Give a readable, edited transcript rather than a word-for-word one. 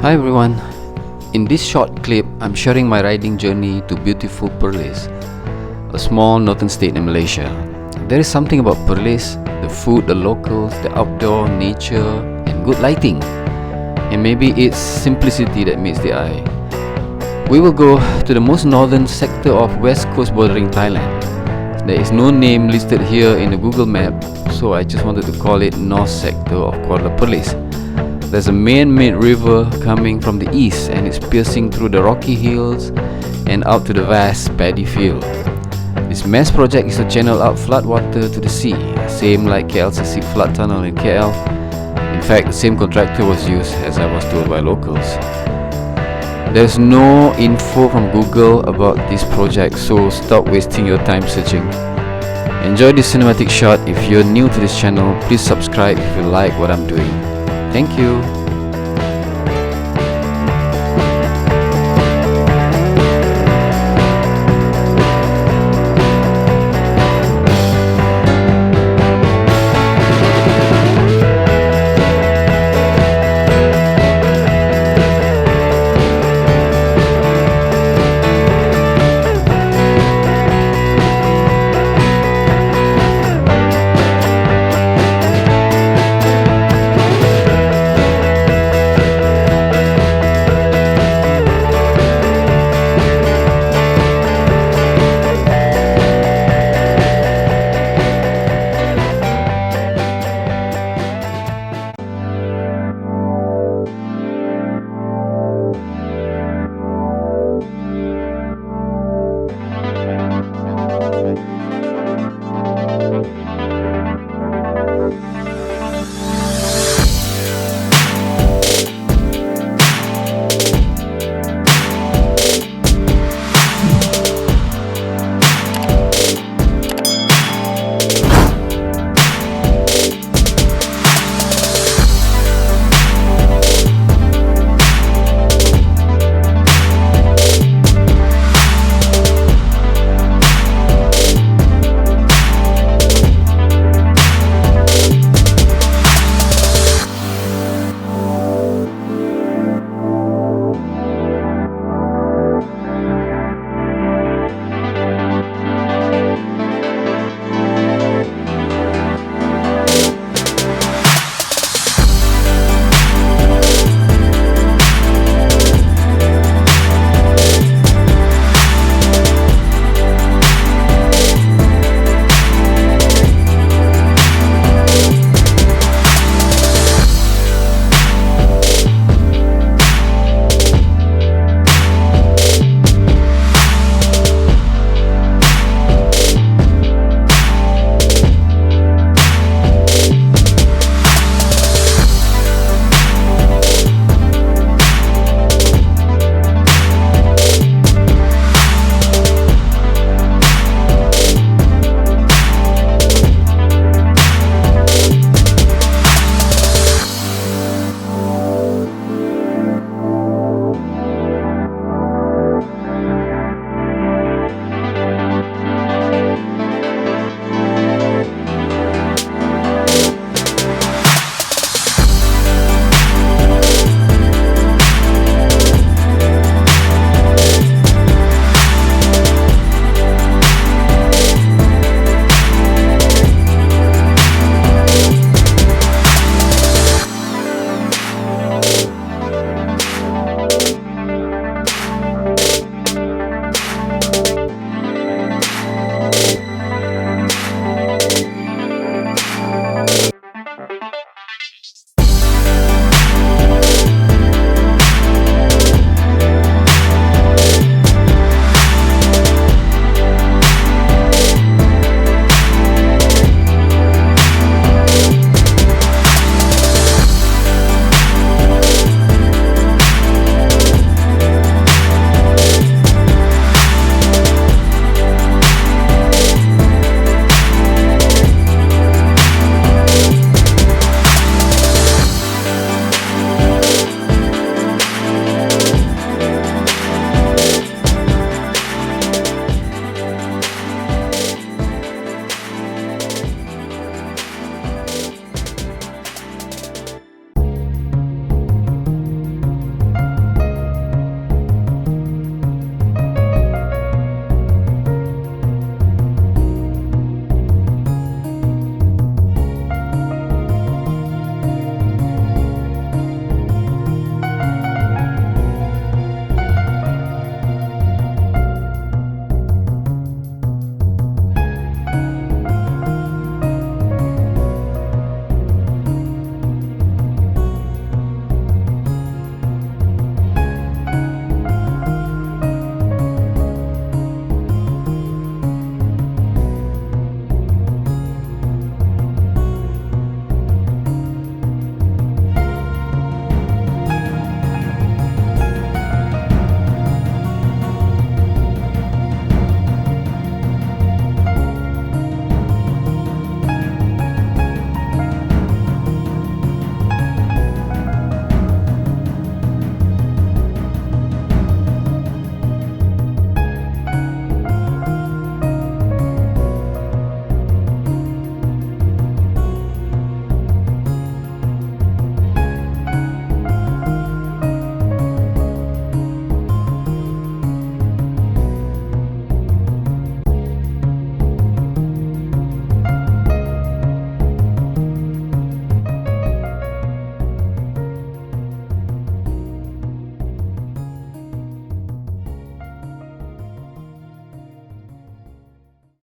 Hi everyone, in this short clip I'm sharing my riding journey to beautiful Perlis, a small northern state in Malaysia. There is something about Perlis, the food, the locals, the outdoor nature and good lighting, and maybe it's simplicity that meets the eye. We will go to the most northern sector of west coast bordering Thailand. There is no name listed here in the Google map, so I just wanted to call it North Sector of Kuala Perlis. There's a man-made river coming from the east and it's piercing through the rocky hills and out to the vast paddy field. This MESS project is to channel out flood water to the sea, same like KLCC flood tunnel in KL. In fact, the same contractor was used, as I was told by locals. There's no info from Google about this project, so stop wasting your time searching. Enjoy this cinematic shot. If you're new to this channel, please subscribe if you like what I'm doing. Thank you.